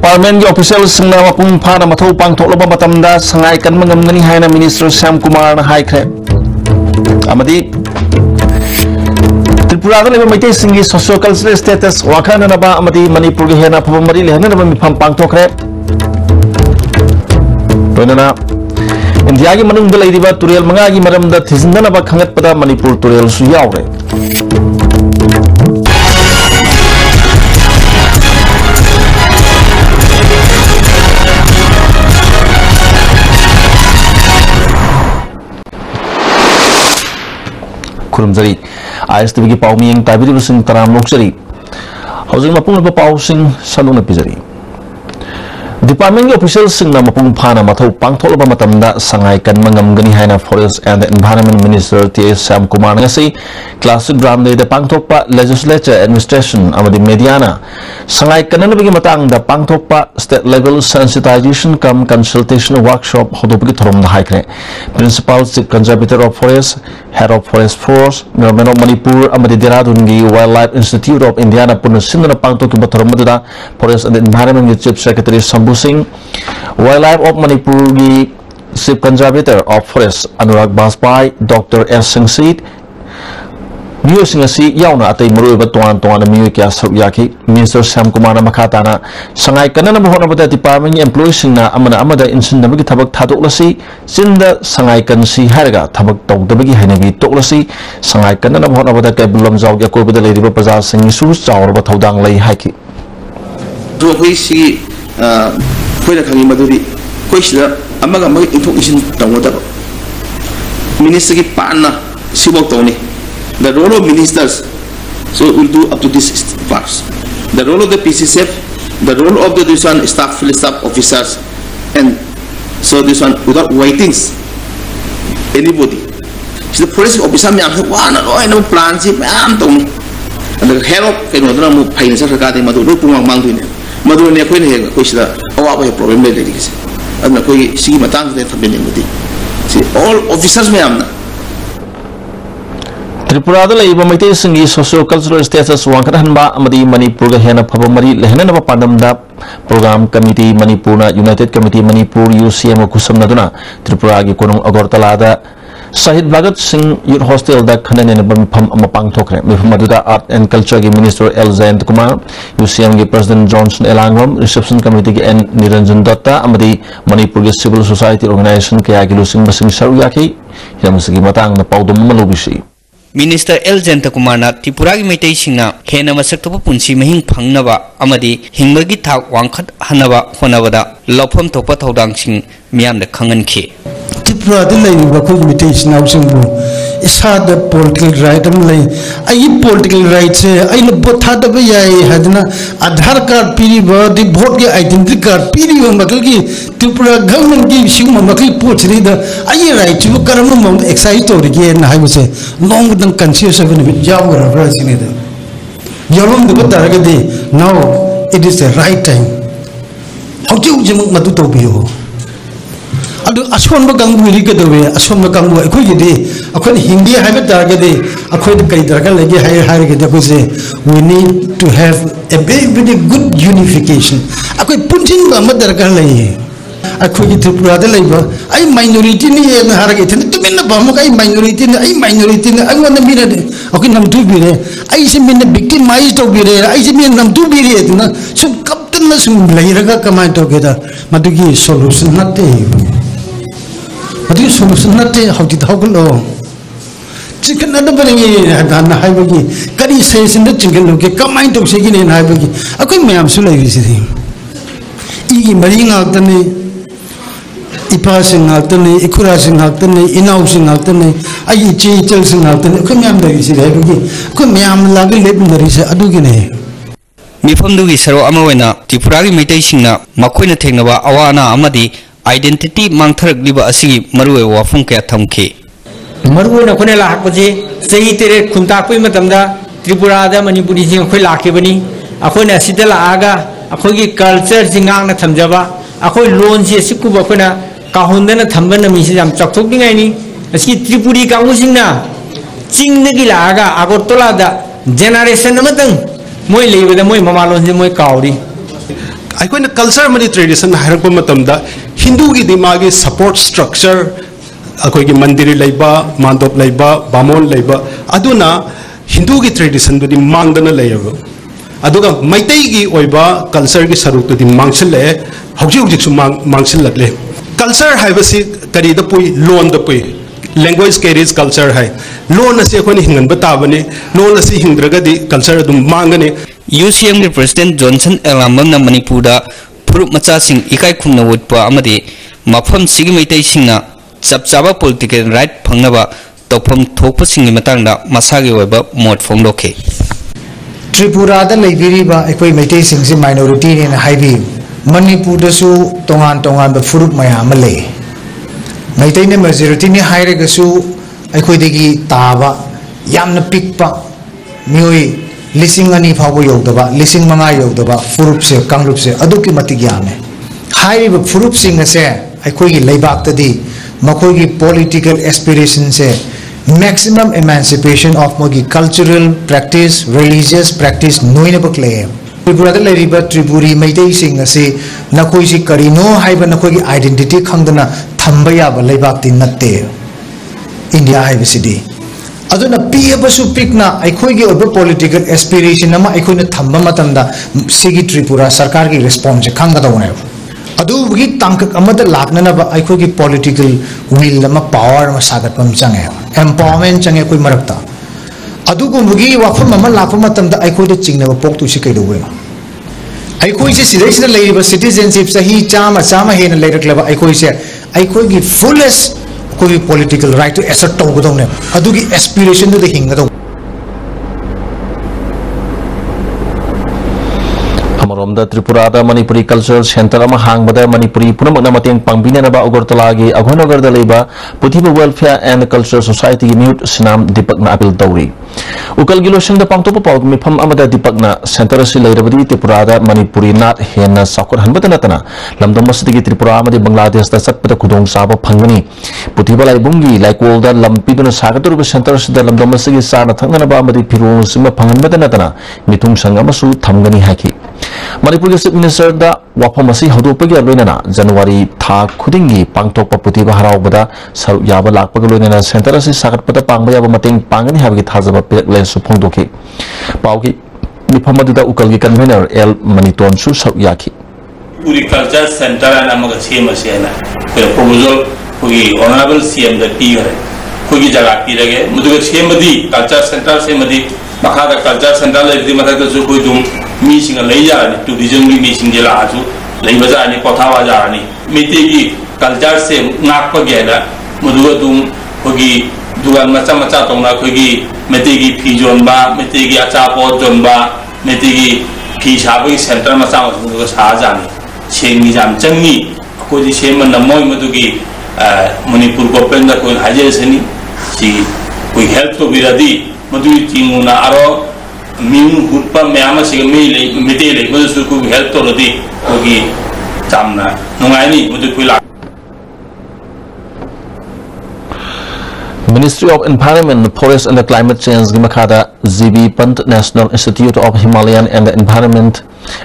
Department official singna mapung phana mathau pangthoklaba matamda sangai kanma ngamgani haina Minister Sam Kumar na haikre amadi Tripura da leba maitai singi socio cultural status wakhana naba amadi Manipur ge hena phomari lehna naba mifam pangthokre toinana India gi manung da leidiba turel manga gi maramda thisna naba khangat pada Manipur turel su yaure Kurumjari ISTV ki pau miyeng tabiri busing taram lokjari housing mapung ba pau sing saluna pijari Department official sing na mapung phana mathau pangtholba matamda sangai kan mangamgani haina Forest and Environment Minister T.S. Sam Kumar ngasi classic ground de pangthokpa legislature administration amadi mediana sangai kanan bagi matang da pangthokpa state level sensitization cum consultation workshop hodopagi thorom na haikre principal chief conservator of forest head of forest force government of Manipur amadi Dehradun gi wildlife institute of Indiana pun sindana pangthokki thorom da forest and environment chief secretary Singh, Wildlife of Manipur gi Chief Conservator of Forest Anurag Baspai, Dr. S. Singh Miyo Singh yauna atay muru iba tuan miyo kya yaki Minister Sam Kumar na makatana sangai kanan na buhona bata department employees sing na amada insin na bagi tabag tadoklasi sinda sangai kan si harga tabag tawdabagi hainagi toklasi sangai kanan na buhona bata kay bulam jaw kya ko bada lady ba pazar sing su chawr ba thaudang lai haiki Kuya kami maduri, kuya sila amaga information tahu tak? Minister ki pana sibuk tahu ni. The role of ministers, so we'll do up to this parts. The role of the PCCF, the role of the this one staff officers, and so this one without waitings anybody. So the police officer me amsa wah na loy na plan si me am tahu ni. And the head of kena tu na mu finance sekali maduri pun mang tu ni. Madura ni aku ni aku sila awak apa problem ni lagi sih. Adna aku sih matang kita tapi ni mesti. Si all officers me amna. Tripura da leba maitai singi socio cultural status wangkran ba amadi Manipur ga hena phabamari lehna na pandam da program committee Manipur na United Committee Manipur UCM kusam na duna Tripura gi konong Agartala da Shahid Bhagat Singh Youth Hostel da khanan ne bam mapang thokre mifam aduda Art and Culture gi Minister L. Jayant Kumar UCM gi President Johnson Elangrom Reception Committee gi N. Niranjan Datta amadi Manipur gi Civil Society Organization kaya gi lusing basing saru yaki hiramsigi matang na paudom malubisi Minister L. Jayant Kumar na Tripura gi maitai singna hena masak topa punsi mahing phangnaba amadi hingmagi thak wangkhat hanaba honabada lofam thopa thodang sing miyam da khangan khe Tripura da lai ba ko invitation housing bu isa da political right am lai ai political right se ai no botha da ba yai hadna Aadhaar card piri ba di vote ge identity card piri ba makal gi Tripura government gi sing ma makal pochri da ai right chu karam mo excite to ge na hai se long dan conscious of ni jaw ra ra sini da yalom da ta ga de now it is the right time how to jim matu to biyo Adu aswan bagang wiri ke dobe aswan bagang wa ikoi gede akoi Hindi hai bet dar gede akoi kai dar kan lagi hai gede akoi se we need to have a very good unification akoi punjin ba mat dar kan lagi akoi ki Tripura da lai ba ai minority ni ye na har ge thne to men ba mo kai minority ni ai wan mi re akoi nam tu bi re ai se men victimize to bi re ai se men nam tu bi re na sum kaptan na sum lai ra ka kamai to ge da madugi solution na te Adi solution nate how did how go chicken na bari na hai bagi kari sai sin da chicken lo ke kamai to se gine na hai bagi akoi mayam su lai si I mari ngak tane ipa sing ngak tane ikura sing ngak tane inau sing ngak tane ai chi chel sing ngak tane akoi mayam lai si hai bagi akoi mayam la ge leb nari se adu gine mifam du gi saro ama wena Tripura gi maitai singna makoina thengnawa awana amadi identity mangtharak liba asigi maruwe wafung kya thamke maru na khone la hakje sei tere khunta koi matamda Tripura da Manipuri jing khoi la ke bani akhoi na sidala aga akhoi gi culture jingang na thamjaba akhoi lon ji siku ba khona kahunda na thamba na mi si jam chakthok ni ngai ni asi Tripuri kaungu singna ching na gi la aga Agartala da generation amatang moi leibada moi mamalon je moi kauri अखोन culture मनी tradition हाइरप मतमदा हिंदू की दिमागी support structure अखोगी मंदिर लेबा मांडोप लेबा बामोन लेबा अदुना हिंदू की ट्रेडिशन दुदी मांगदना लेयब अदुगा मैतई की ओइबा कल्चर की सरुक दुदी मांगसिले हौजी हौजिक सु मांगसिलले कल्चर हाइबसी करी द पुई लोन द पुई लैंग्वेज कैरीज कल्चर है लोन असे अखोन हिंगन बताबने लोन असे हिंद्रगदी कल्चर दुम मांगने UCM के प्रेसिडेंट जॉनसन एलामम न मणिपुर दा फुरुप मचा सिंग इकाई खुमना वोटपा अमदि मफम सिगी मैतई सिंगना चपचाबा पॉलिटिकल राइट फंगनबा तौफम थोकप सिंगी मतंगदा मसागी ओइबा मोट फोंगलोखे त्रिपुरा दा लेबिरिबा एकोई मैतई सिंगसि माइनॉरिटी ने हाइबी मणिपुर दसु तोंगान तोंगान बा फुरुप मयाम ले मैतई ने मेजॉरिटी ने हाइरेगसु एकोई देगी ताबा यामना पिकपा मियोई लिसिंग अनि फावो योगदबा लिसिंग मंगा योगदबा फुरुप से कांगलुप से अदुकी मतिक यामे हाइब फुरुप सिंग से अखोई लेबाक तदी मखोई पॉलिटिकल एस्पिरेशन से मैक्सिमम एमेंसिपेशन ऑफ मोगी कल्चरल प्रैक्टिस रिलीजियस प्रैक्टिस नोइने बकले त्रिपुरा लेरिबा त्रिपुरी मैतई सिंग से नखोई सि करिनो हाइब नखोई आइडेंटिटी खंगदना थंबा याबा लेबाक ति नत्ते इंडिया हाइबसिदी अदुना पीबसु पिकना अखोई पॉलिटिकल एस्पिरेशन सिगी त्रिपुरा सरकार की रिस्पॉन्स खांगदौने अदुगी तांकक लाकननबा अखोई पॉलिटिकल विल पावर सागतपम चंगे एम्पावरमेंट चंगे कोई मरक्ता अदुगुंबगी वाफम लाप अखोई चिंगनब पोक्तुसी कईदौबेनो अखोई से सिदैसिदा लेरिबा सिटीजनशिप सही चामा चामा हेन लेरक्लबा अखोई से अखोई फुलेस्ट कोई पॉलिटिकल राइट टू एसर्ट तौगदौने अदुगी एस्पिरेशन दु हिंगदौ अमरोमदा त्रिपुरा दा मणिपुरी कल्चरल सेंटर अमा हांगबदा मणिपुरी पुनमना मतेंग पांगबिनेनबा अगरतलागी अघोनगरदा लेबा पुथिबा वेलफेयर एंड कल्चरल सोसाइटी की म्यूट सिनाम दीपकना अपील तौरी उकल गिलोसिंग पांगतोप पाउग मिफम अमदा दीपकना सेंटर से लेरबदी त्रिपुरा दा मणिपुरी नाट हेना साखोट हनबत नतना लमदम मसदिगी त्रिपुरा अमदि बांग्लादेश दा चटपदा खुदोंग साबा फंगनी पुथिबा लाइबुंगी लाइकोलदा लंपीदुना सागतुरबा सेंटर से लमदम मसदिगी साना थंगनबा अमदि फिरों सिमा फंगनबत नतना मिथुंग संगमसु थमगनी हाकी मणिपुर के चीफ मिनिस्टर दा वाफम असी हदोपगी लोइनना जनवरी था खुदिंगी पांगथोकपा पुथिबा हरावबदा सरुक याबा लाकपगा लोइनना सेंटर असी सागतपदा पांगबा याबा मतेंग पांगनी हाबगी थाजबा पिरकलेन सुफोंदोखी पाउगी मिफम अदुदा उकलगी कन्वेनर एल मनिटोन सु सरुक याखी पूरी कल्चर सेंटर अना मग सेमसेना प्रपोजल कोई ऑनरेबल सीएम दा पीगरे कोई जगह पीरगे मुदुग सेमदी कल्चर सेंटर सेमदी मखादा कल्चर सेंटर लेदी मथादा सु कोई दुम मीसिंग लैजानी टूरिज्म की मीसिंग जिला आजू लैबजानी कोथावा जानी मिति की कल्चर से नाक गेना मुदुग दुम कोई दुकान मचा मचा तोना कोई मिति की फी जोनबा मिति की अचापो जोनबा मिति की फी साबगी सेंटर मचा मुदुग साजानी सेंगी जाम चंगी कोई सेम नमोय मुदुगी मणिपुर गवर्नमेंट दा कोई हाजेसनी सी कोई हेल्प तो बिरादी मुदुगी चिंगुना आरो मीन हुटपा मैम से मिटे ले मुझे कोई हेल्प तो लदी कोई जामना नुंगाइनी मुझे कोई ला Ministry of Environment, Forest and Climate Change की मखादा GB Pant National Institute of Himalayan and Environment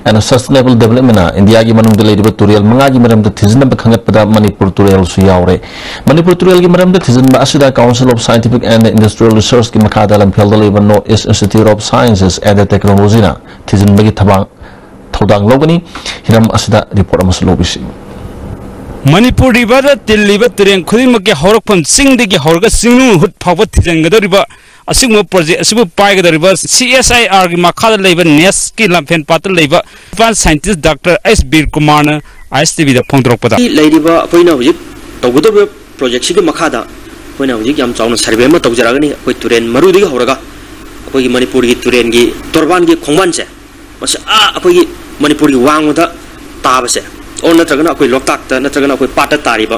and Sustainable Development India की मनुंग दिले रिबत तुरियल मंगा की मरम द थिजन ब खंगत पदा मणिपुर तुरियल सुयावरे मणिपुर तुरियल की मरम द थिजन ब असिदा Council of Scientific and Industrial Research की मखादा लंफेल दले ब North East Institute of Sciences and Technology ना थिजन ब की थबांग थौदांग लोगनी हिरम असिदा रिपोर्ट अमस लोबिसी मणिपुर रिवर तिल्लिब तुरें खुदिमक के हौरकफम सिंगदगी हौरगा सिंगनु हुट फाव थिजंगदरिबा असिगम प्रोजेक्ट असिबु पाइगदरिबा CSIR की मखादा लेब नेस की लंफेन पात्र लेब एडवांस साइंटिस्ट डॉक्टर एस बीर कुमार न ISTV दा फोंदरकपदा लेरिबा अखोइना हुजिक तौगदब प्रोजेक्ट सिग मखादा अखोइना हुजिक याम चावना सर्वे म तौजरागनी अखोइ तुरेन मरुदिग हौरगा अखोइ मणिपुर की तुरेन की तोरबान की खोंगवान से बस अखोइ मणिपुर की वांगदा ताबसे और नत्रगना कोई लोकताक नत्रगना कोई पाट तारीब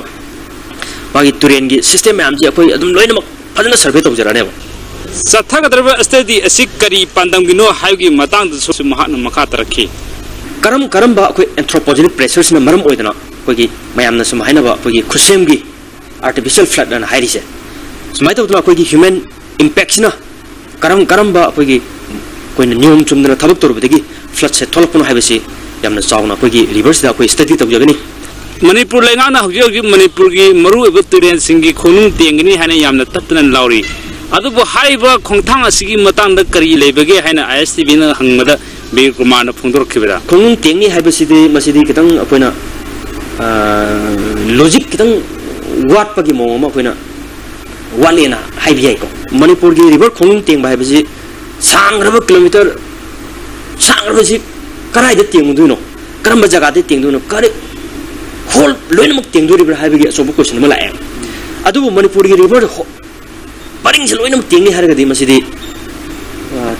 मागी तुरेन की सिस्टम मैम जी कोई अदुम लोइनमक फजन सर्वे तौजराने सथगदरब स्टडी असि करी पांदमगिनो हाइगी मतांग सु महान मखा तरखी करम करम बा कोई एंथ्रोपोजेनिक प्रेशर्स न मरम ओइदना कोई मयाम न सुमाइनबा कोई खुसेम की आर्टिफिशियल फ्लड न हाइरिसे सुमाइ तौदना कोई ह्यूमन इंपैक्ट न करम करम बा कोई नियम चुमदना थबक तोरबदगी फ्लड से थोलपनो हाइबसी यामना चावना कोई रिवर्स दा कोई स्टडी तौजगनी मणिपुर लेंगाना हौजी मणिपुर की मरु एबो तुरेन सिंगी खोनुंग तेंगनी हाने यामना तत्तन लाउरी अदुबो हाइबा खोंथांग असिगी मतंग करी लेबगे हाने आईएसटीबी न हंगमदा बीर कुमार न फोंदोरखिबरा खोनुंग तेंगनी हाइबसिदी मसिदी कितंग अपोइना लॉजिक कितंग वाटपगी मोमा अपोइना वालेना हाइबियाई को मणिपुर की रिवर खोनुंग तेंग हाइबसि सांग्रब किलोमीटर सांग्रबसि कराइदे तेंगदुनो करम जगह तेंगदुनो करे होल लोइनमुक तेंगदुरिब्रा हाइबगी असोबो क्वेश्चन म लाए अदुबो मणिपुर की रिवर परिंग से लोइनमुक तेंगनि हारगदि मसिदि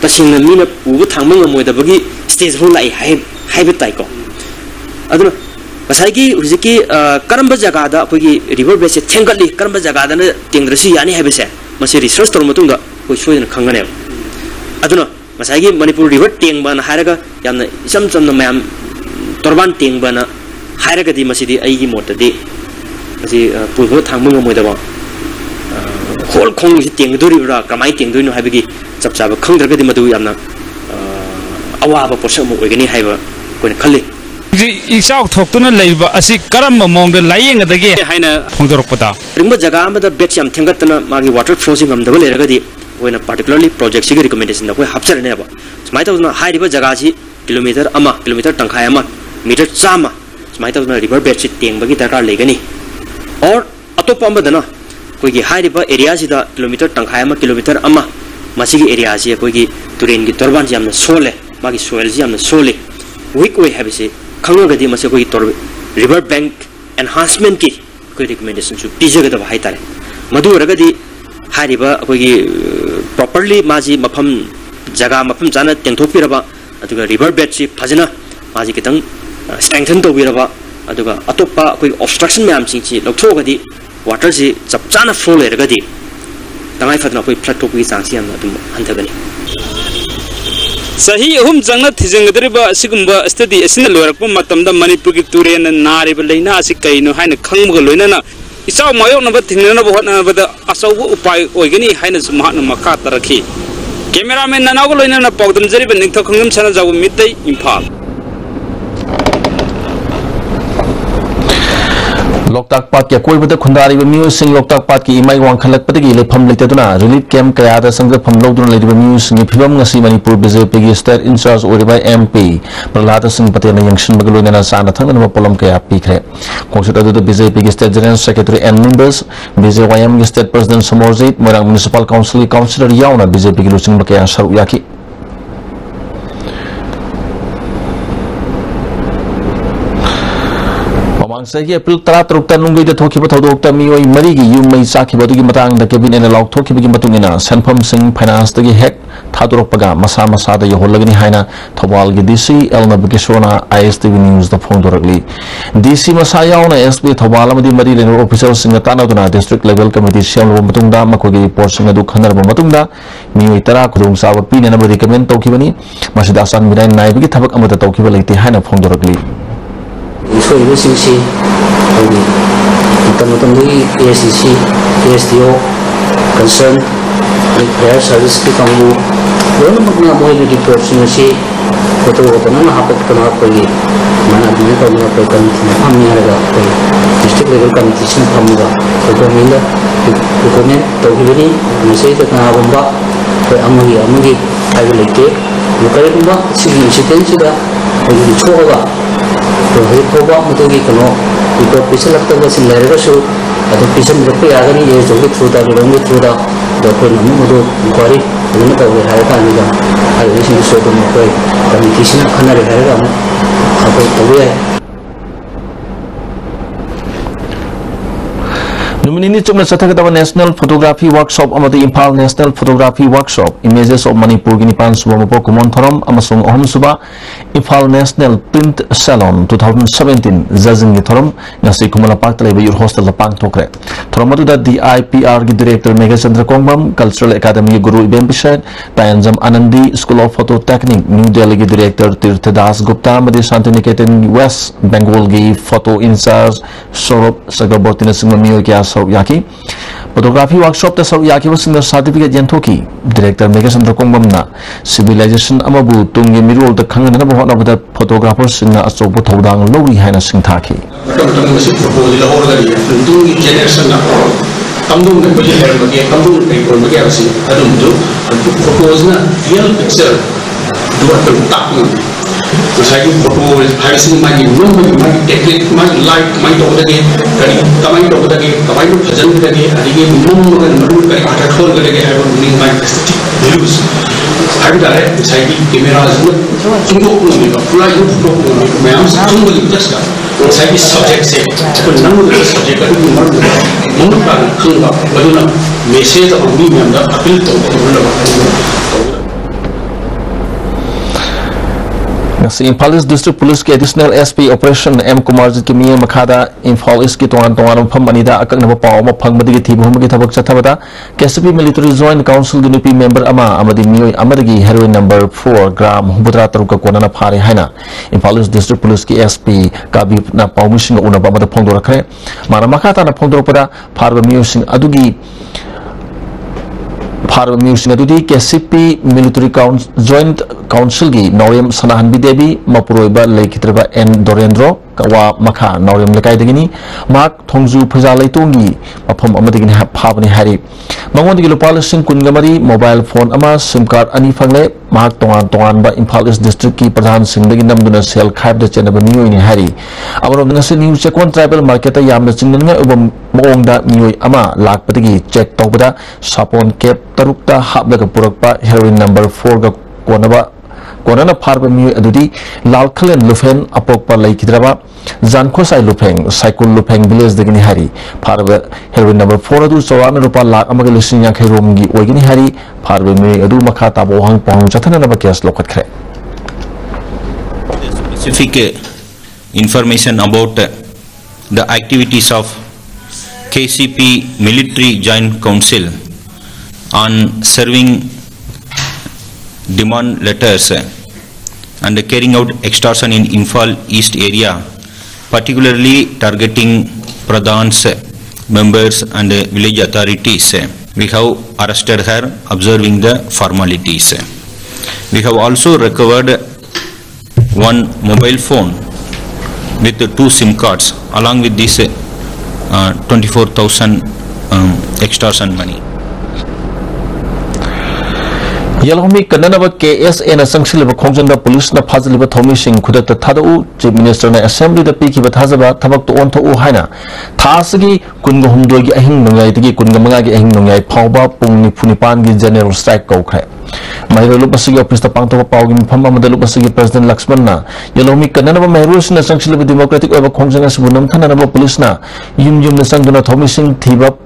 तसिंग मीना उबो थांबो ngमोइदबगी स्टेज फो लाई हाइबे ताइको अदुनो मसाइगी हुजिकी करम जगह दा अखोगी रिवर बेस से थेंगली करम जगह दा तेंगद्रसि यानी हाइबेसे मसि रिसर्च तोर मतुंगा कोइ सोयन खंगने अदुनो मसाइगी मणिपुर रिवर तेंगबन हारगा यामना इसम चमना मयाम तोरबान तेंगबन हारगदि मसिदि आइगी मोटदि मसि पुबो थांबो ngमोइदबा होल खोंग से तेंगदुरिब्रा कमाई तेंगदुइनो हाइबगी चपचाब खंगद्रगदि मदु यामना अवाबा पोसम ओइगनि हाइबा कोइन खल्ली इसाउ थोक्तुना लेबा असि करम मोंग लायेंगदगे हाइना फोंदोरपदा रिंग जगह अमदा बेच याम थेंगतना मागी वाटर फ्लोसिंग हमदब लेरगदि ओइना पार्टिकुलरली प्रोजेक्ट सिगी रिकमेंडेशन दा कोइ हापचरनेबा समाय तौना हाइरिबा जगह जी किलोमीटर तंखाय अमा मीटर चामा समाय तौना रिवर बेड से तेंगबगी दरकार लेगनी और अतोप अमदना कोई हाइरिबा एरिया सिदा किलोमीटर तंखाय अमा किलोमीटर अमा मसिगी एरिया जी कोई तुरेन की तोरबान जी हमना सोले मागी सोइल जी हमना सोले वीक वे हैबिसे खंगगदि मसे कोई तोर रिवर बैंक एनहांसमेंट की कोई रिकमेंडेशन सु पिजगदब हाइतारे मधु रगदि हाइरिबा कोई प्रॉपर्ली माजी मफम जगह मफम जाना तेंथोपिरबा अदुगा रिवर बेड से फजना माजी कितंग स्ट्रेंथन तोबिरबा अदुगा अतोपा कोई ऑब्स्ट्रक्शन मैम सिंची लौथोगदि वाटर से चप चाना फ्लो लेरगदि तंगाई फतना कोई फ्लड टोपी चांसी हम अदुम हंथगनी सही अहुम जंगना थिजंगदरिबा सिगुंबा स्टडी असिन लोरकप मतमदा मणिपुर की तुरेन नारिबा लेना असि कइनो हाइना खंगबगा लोइनाना इसाव मायोनब थिंगनब होटनबदा असौबो उपाय ओइगनी हाइना सुमहान मखा तरखी कैमरामैन ननावग लोइनाना पौदम जरिबा निंगथौ खंगम सना जाव मितै इम्फाल लोकताक पाट के कोइबद खुंदारिबा मिउसिंग लोकताक पाट की इमाई वांखलकपदगी लेफम लेतेदुना रिलीफ कैंप कयादा संगफम लौदुना लेदिबा मिउसिंग फिबम ngasi मणिपुर बीजेपी की स्टेट इंचार्ज ओरिबा एमपी प्रहलाद सिंह पटेल ने यंगशन बगलोनेना साना थंगन पोलम कया पीखरे कोंसुत अदु बीजेपी की state general secretary and members BJYM की state president Samorjit Moirang municipal council councillor यावना बीजेपी की लुसिंग बकया सरुक याकी मांगसगी एप्रिल 13 नुंगैदा थोखिबा थौदोक्ता मियोय मरीगी युम मई चाखिबदुगी मतंगदा कैबिनेट लाउथोखिबगी मतुंगिना सेनफम सिंह फाइनांस दगी हेक थादोरपगा मसा मसादा यहोलगनी हाइना थौबाल की डीसी एलना बिकेशोना आईएसटीवी न्यूज द फोंदोरगली डीसी मसा यावना एसपी थौबाल अमदी मरी लेनो officer Singh तानादुना district level committee सेमलो मतुंगदा मखोगी रिपोर्ट सिंह अदु खनरबो मतुंगदा मियोय 10 खुदोंग साव पीनेना रिकमेंड तौखिबनी मसिदा सान मिराय नाइबगी थबक अमदा तौखिबा लेते हाइना फोंदोरगली इसोइबो सिंसी होगी तमतमदगी SDC SDO concern fire service की कांगू लोनमकना मोइनि रिपोर्ट सिंसी फोटो ओपना हापकना कोई माना बिने तौना कोई कमिटी फामनियारगा कोई डिस्ट्रिक्ट लेवल कमिटी सिं फामगा गवर्नमेंट रिकमेंड तौगिबनी मसे तना बंबा कोई अमगी हाइबे लेते मुकरेबा सिगी इंसिडेंट सिदा कोई छोगा तो हे कोबा मुतगी कनो रिपोर्ट पिसलक्तबा सिन लेरगसु अदु पिसन रखते यागनी ये जोगी थ्रूदा रोंगी थ्रूदा दो कोई नमु मुदो इंक्वायरी उन तौगे हायता निगा हाय इसी सोदो कोई कमिटी सिन खनरे हायगा कोई तौगे Numini chumna chathagdaba national photography workshop amadi Impal national photography workshop images of Manipur gini pan suba mapo kumon thoram amasung ohum suba Impal national print salon 2017 judging gi thoram ngasi kumala park talaiba yur hostel la pang thokre thoram adu da DIPR gi director Megachandra Kongbam cultural academy gi guru Ibem Bishad Tayanjam Anandi school of photo technique New Delhi gi director Tirthadas Gupta amadi Shantiniketan West Bengal gi photo in charge Sorop Sagrabortina singma miyo kya saruk yaki photography workshop ta saruk yaki wasing certificate yenthoki director Megasandra Kongbamna civilization amabu tungi mirol ta khangana ba hona bada photographers singna achobu thodang lori haina singthaki Kamdung na pwede meron magiging kamdung paper magiging kasi anong do propose na real picture do at the top ng saya yung propose harus yung magi nung magi technique magi light magi to lagi kali kamay to lagi kamay to hajan lagi adige nung mga marul kay atakol lagi ay yung magi aesthetic views hari dare saya di camera zoom tunggu ng pula yung photo ng mayam sa tunggu yung just ka saya di subject se ko nang mo subject ka yung marul mungkin kan bagaimana message atau ini yang anda apel tu Nasi Impal East District Police ke Additional SP Operation M Kumarjit ke miya makada Impal East ki tongan phamanida akak naba paw ma phangmadi ki thibu humgi thabak chathabada KSP Military Joint Council gi nupi member ama amadi miyoi amadagi heroin number 4 gram hubudra taruka konana phare haina Impal East District Police ki SP kabi na pawmising una ba mada phongdora khre mara makata na phongdora pada pharba miyoi sing adugi Pharba Musing adudi KSP Military Joint Council gi Naurem Sanahan Bidebi Mapuroiba Leikitreba N Dorendro Kawa Makha Naurem Lekai degini Mak Thongju Phaja Leitongi Mapham amadegini phabani hari Mangondigi Lupal Sing Kungamari mobile phone ama SIM card ani phangle Mak tongan ba Impal East District ki Pradhan Singhdagi namduna sel khaib da chenaba miyoi ni hari Amarom ngasi New Chekwan Tribal Market ta yamna chingnga ubam maongda miyoi ama lakpadagi check tawbada sapon cap tarukta hapdaga purakpa heroin number 4 ga konana pharba miyoi adudi lalkhalen lufen apokpa laikidraba jankhosai lufeng saikul lufeng village dagini hari pharba heroin number 4 adu chawana rupa lakh amaga lising yang khairom gi oigini hari pharba miyoi adu makha tabo hang pong chathana na case lokat khre specific information about the activities of KCP Military Joint Council on serving demand letters and carrying out extortion in Imphal East area, particularly targeting Pradhans, members and village authorities. We have arrested her observing the formalities. We have also recovered one mobile phone with 2 SIM cards along with this 24,000 extortion money. Yalhomi Kananaba KSA na Sangshiliba Kongjanda Police na Paziliba Thomi Singh Kudata Thadau, Chief Minister na Assembly the Piki Bathazaba, Tabak to Onto Haina, Tasagi, Kungo Humdogi Ahing Nungai, Kungamagi Ahing Nungai, Pauba, Pungni Punipangi General Strike Kokre. Mahiro Lupasigi of Mr. Pangto Pawin Pama Lupasigi President Laxmana, Yalhomi Kananaba Mahirus na Sangshiliba Democratic over Kongjanga Bunam Tanaba Police na, Yum na Sanguna Thomi Singh Thiba.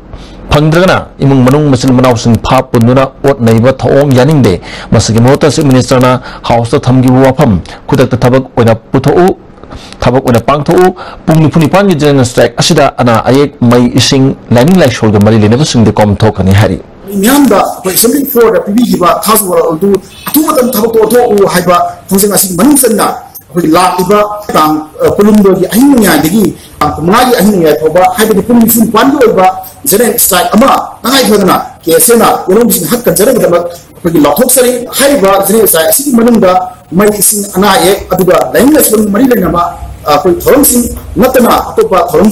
Pangdrana imung manung masil manaw sing phap pununa ot naiba thong yaning de masigi mota si minister na house ta thamgi wafam kudak ta thabak oina putho thabak oina pangtho pungni phuni pangi general strike asida ana ayek mai ising lining like shol ga mari lena sing de kom thokani hari Nyamba by something for the PB ba thaswara do atumatam thabak to haiba thosing asing manung sanna we la iba tang pulumdo gi ahin nya digi magi ahin nya thoba haiba de pungni phun pan do ba Zeren strike ama nangai hodana kesena yelong bising hak kan zeren dapat pergi lothok sari haiba zeren strike sigi manungda mai sing ana ye aduga lainnya sebelum mari nama koi thorom sing natana atopa thorom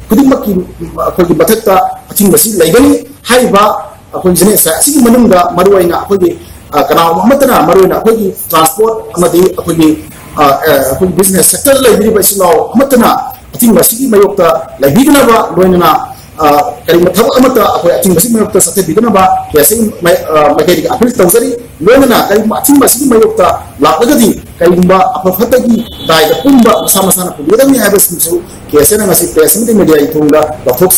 kudimaki koi bathakta ating basi laigani haiba koi zeren strike sigi manungda maruaina koi kana mamatana maruaina koi transport amadi koi business sector laibiri basi law amatana ating basi mayokta laibigna ba loinana Kalimah thawak amata aku acing masih mayokta sate bigana ba biasanya magari apil tawzari loina kalimah acing masih mayokta lapagadi kalimah apa fatagi dai da pumba sama-sama pulida ni habis musuh biasanya masih biasanya media itu enggak lapok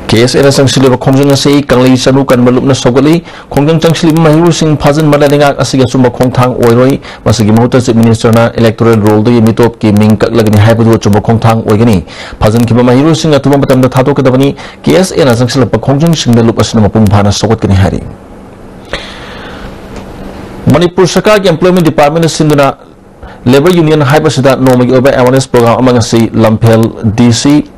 KSA na Sangshiliba Kongjang say Kanglay Sanukan Malup na Sogali Kongjang Sangshiliba Mahiru Singh Pazan Malalingak Asiga Sumba Kongtang Oiroi Masigi Mahota Chief Minister na Electoral Roll do Yamitop ki Ming Kaklagani Haibadu Sumba Kongtang Oigani Pazan Kiba Mahiru Singh Atuma Batam na Tato Kadavani KSA na Sangshiliba Kongjang Singh Dalup Asina Mapunghana Sokat Kani Hari Manipur Sarkar ki Employment Department Sinduna Labor Union Haibasida Nomagi Oba Awareness Program among si Lampel DC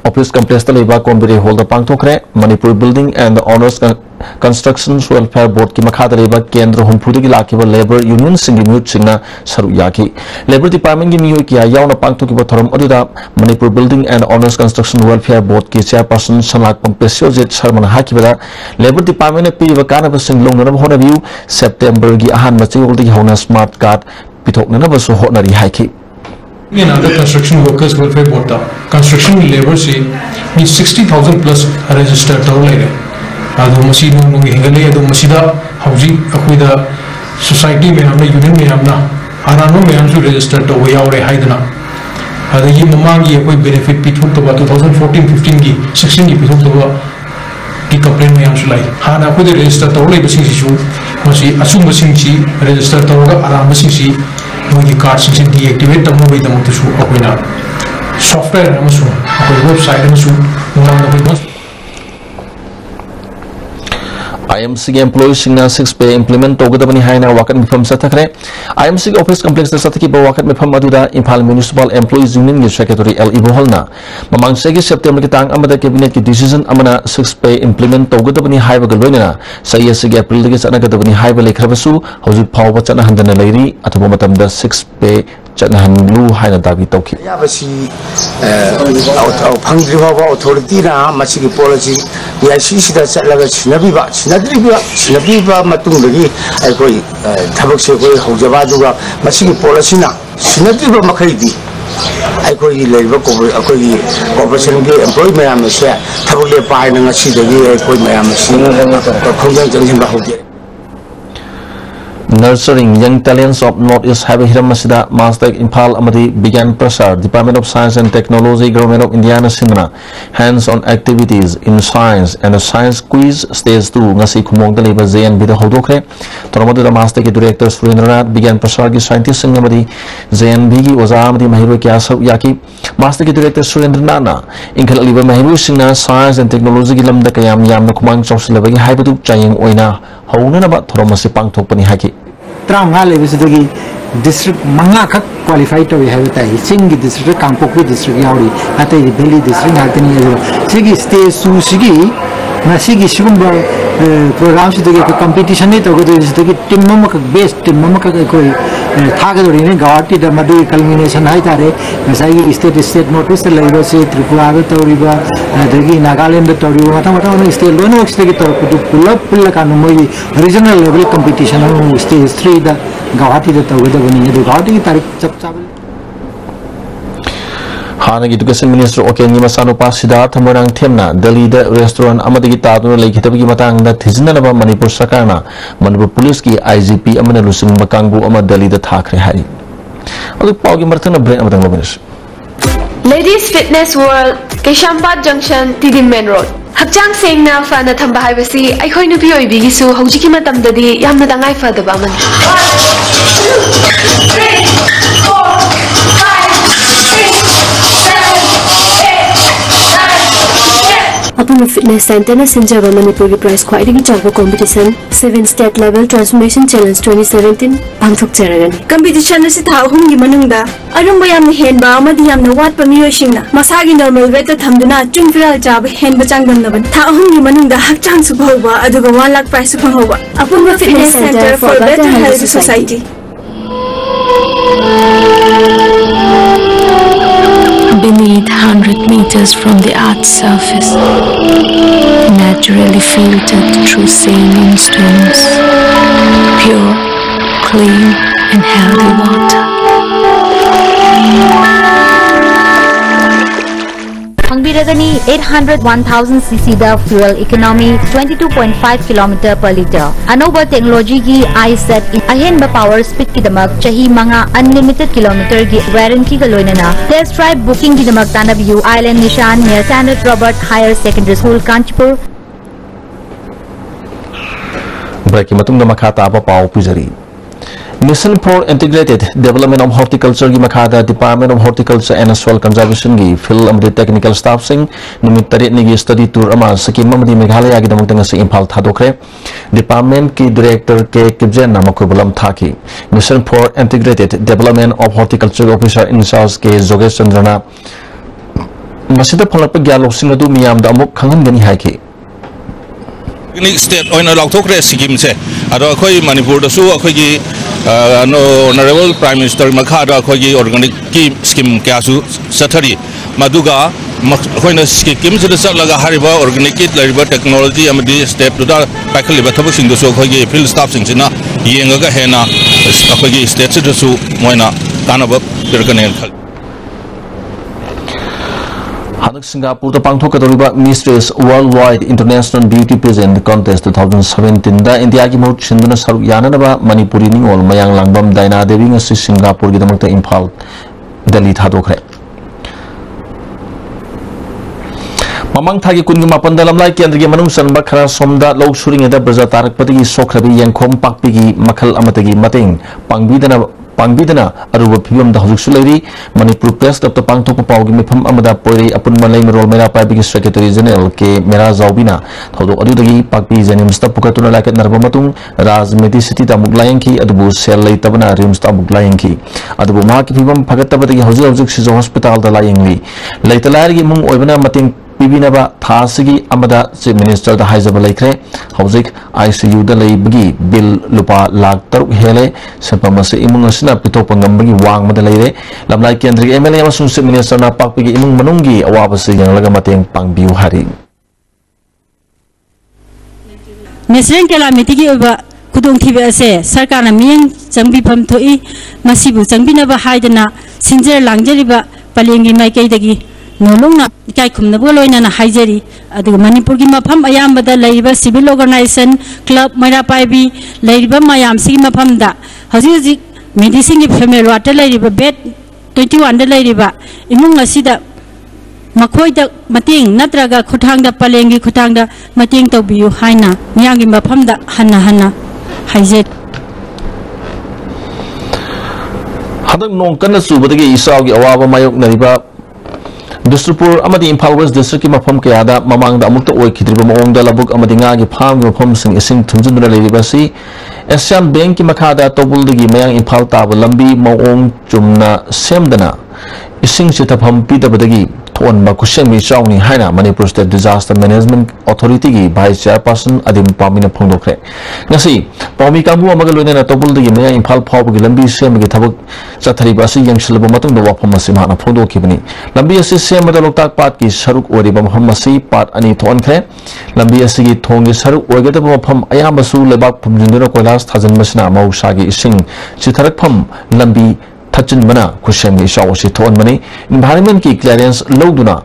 office complex लेबा कोम्बिरे hall द पांगथोखरे Manipur building and others construction welfare board की मखादा लेबा केंद्र हुंफुदगी लाखिबा लेबर यूनियन सिंगी म्यूट सिंगना सरु याखी लेबर डिपार्टमेंट की मियोय किया यावना पांगथोखिबा थरम अदुदा Manipur building and others construction welfare board की चेयरपर्सन सनलाकपम पेसियोजित शर्मा हाकिबदा लेबर डिपार्टमेंट पीरिबा कानब सिंग लोंगनब होनबियु सेप्टेम्बर की अहान मचेगोलदगी होना स्मार्ट कार्ड पिथोकनबसु होनरी हाइकी in other construction workers welfare board construction labor se means 60,000 plus registered taw lere adu masi no hingale adu masida hauji akuida society me amna union me amna arano me amsu registered taw yaure haidana adu yi mamang ye koi benefit pithuk to 2014-15 gi 16 gi pithuk to ki complaint me amsu lai hana akuida register taw lei basing si masi asum basing chi register taw ga aram basing si Modi card से deactivate तब mobile तब तो अपना software website में IMC के employees सिंगना 6 पे implement तोगदबनी हाइना वाकत मिफम सथखरे IMC के office complex the सथकी ब वाकत मिफम अदुदा इम्फाल म्युनिसिपल एम्प्लॉयज यूनियन के सेक्रेटरी एल इबोहलना ममांग से सेप्टेम्बर के तांग अमदा कैबिनेट की डिसीजन अमना 6 पे इंप्लीमेंट तोगदबनी हाइबा ग लोइना सय से अप्रैल के चनगदबनी हाइबा लेखरबसु हौजि फावबा चना हंदना लेरी अथवा मतम द 6 पे चनहनलु हाइना दाबी तौखि याबसी फंग्री बाबा अथॉरिटी ना मसी की पॉलिसी यासी सिदा चलगा सिनबीबा मतुंगदगी अखोई थबक से कोई हौजबा दुगा मसी की पॉलिसी ना सिनबीबा मखैदी अखोई लेबा को अखोई कॉर्पोरेशन के एम्प्लॉय मयाम से थबक ले पाइना ngasiदगी अखोई मयाम से खोंजन जंजिबा होगे Nurturing Young Talents of North-East Highway Hiram Masida Mastec Impal Amadi Bigan Prasar Department of Science and Technology Government of Indiana Simna Hands-on Activities in Science and a Science Quiz Stage 2 Ngasi Kumong Daliba JNB the Hodokre Toramadu Mastec Director Surendranath Bigan Prasar ki Scientist Singamadi JNB ki Ozamadi Mahiru Kyasa Yaki Mastec Director Surendranath Inkal Aliba Mahiru Singna Science and Technology ki Lamda Kayam Yam Kumang Chausilabagi Haibadu Chayang Oina Haunanaba Thoramasi Pangthokpani Haki Tranga level district manga khak qualified to have tai singi district Kangpokpi district yauri atai Delhi district hatani ero sigi stage su sigi na sigi sugumba program sidagi competition ni to go sidagi team mamaka best team mamaka koi thagado ri ne Guwahati da madu culmination hai tare nasai state notice laiba se Tripura da toriba dagi Nagaland da toriba mata state loan works dagi to pull kanu moi regional level competition stage 3 da Guwahati da toriba bani ne Guwahati ki tarik chap chabal Hana Education Minister Okeni Masano Siddharth Morang Themna Delhi the restaurant Amadagi Taduna Lake Hitabi Matang that Tizinaba Manipur Sakarna Manipur Police ki IGP Amana Lusum Makangu Amad Delhi the Thakre Hari Adu Paugi Martana Brain Amadang Lobinis Ladies Fitness World Keshampat Junction Tidin Main Road Hakjang Sengna Fana Thamba Haibasi Aikoi Nupi Oibi Su Haujiki Matamdadi Yamna Dangai Fadaba Man Apuna Fitness Center na Sinjava Manipuri Prize Quality Chawpa Competition 7 State Level Transformation Challenge 2017 Pangthok Charagani Competition na si tha ahum gi manungda arumba yamna henba amadi yamna watpa miyosingna masagi normal weight ta thamduna chungfiral jab henba changdam naban tha ahum gi manungda hakchang su bhawba aduga 1 lakh prize su phanghoba Apuna Fitness Center for Better Health Society Beneath 100 meters from the Earth's surface, naturally filtered through saline stones, pure, clean and healthy water. Pangbiragani 801,000 cc the fuel economy 22.5 km per liter. Anoba technology ki iSet ahenba power speed ki damak chahi manga unlimited kilometer ki warranty ka loinana. Test drive booking ki damak Tanabiu Island Nishan near Standard Robert Higher Secondary School Kanchipur. Breaking Matung Makata Pau Pizari. Mission for Integrated Development of Horticulture की मखादा Department of Horticulture and Soil Conservation की Field अमदी Technical Staff सिंग निमित तरीत निगी Study Tour अमा scheme अमदी Meghalaya की दमक तंग से इम्फाल था दोखरे Department की Director के किब्जेन नामक बुलम था की Mission for Integrated Development of Horticulture Officer in Charge के जोगेश चंद्रना masida phalakpa gyan loksing adu miyam da amuk khanghan hai ki state oina lauthokre scheme se ado khoi manipur da su khoi gi honorable prime minister makha da khoi gi organic ki scheme kya su sathari maduga khoi na scheme se sa laga hariba organic kit lariba technology amadi step da pakhali ba thabak sing da su khoi gi field staff sing sina yenga ga hena khoi gi state se da su moina kana ba dirkanen khal Hanak Singapore the Pangthokadoriba Mistress Worldwide International Beauty Pageant Contest 2017 da India ki mahut sinduna saruk yananaba Manipuri ningol mayang langbam Daina Devi ngasi Singapore ki damakta Imphal Delhi thadokre Mamang thagi kungi mapan dalam lai kendra ki manung sanba khara somda lok suring eda braja tarak patigi sokrabi yangkhom pakpi ki makhal amatagi mateng pangbidana aruba phibam da hujuk sulairi Manipur Press Club pangthok pau gi mifam amada poiri apun malai merol mera pai Secretary General ke mera zawbina thodok adudagi pakpi janim sta pukatuna laket narba matung Rajmedi City da muglayang ki adubu sel lai tabana rims ta muglayang ki adubu ma ki phibam phagattabadagi hujuk sijo hospital da layang li laitalari gi mung oibana mating Pibinaba Thasigi Amada Chief Minister the Haizaba Laikre Hauzik ICU the Laibgi Bill Lupa Lag Taruk Hele Sepamasi Imung Asina Pitopangambagi Wang Madalere Lamlai Kendri MLA Masun Chief Minister na Pakpigi Imung Manungi Awabasi yang Lagamateng Pangbiu Hari Mesren Calamity Uba Kudung Tibase Sarkana Ming Jambi Pam Toi Masibu Jambinaba Haidana Sinjer Langjeriba Palingi Maikadagi Nolongna kai khumna boloina na haijeri adu Manipur gi mafam ayam bada leiba civil organization club maira paibi leiba mayam sigi mafam da haji medicine gi family water leiba bed 21 da leiba imung asida makhoi da mating natraga khuthang da palengi khuthang da mating tawbiu haina miyangi mafam da hanna haijet hadak nong kana subadagi isaw gi awaba mayok nariba Distripur amadi Imphal West District ki mafam kayada mamang da amukta oikidriba maong da labuk amadi nga gi pham gi mafam sing ising thumjundra leibasi Asian Bank ki makhada tobul dagi mayang Imphal taba lambi maong chumna semdana ising sitafam pidabadagi thon ma kusemi chawni haina Manipur State Disaster Management Authority gi Vice Chairperson Adim Pamina phongdokre ngasi Pami kambu amaga loina tobul dagi mayang Imphal phawb gi lambi sem gi thabak chathariba asi yangsilba matung da wafam asi mana phongdokibani lambi asi semada loktak pat ki saruk oriba maham asi pat ani thonkhre lambi asi gi thong gi saruk oigada mafam ayambasu lebak phumjinduna koilas thajan masina mausa gi ising chitharak pham lambi Thachin mana kushem gi shaw si thon mani environment ki clearance loduna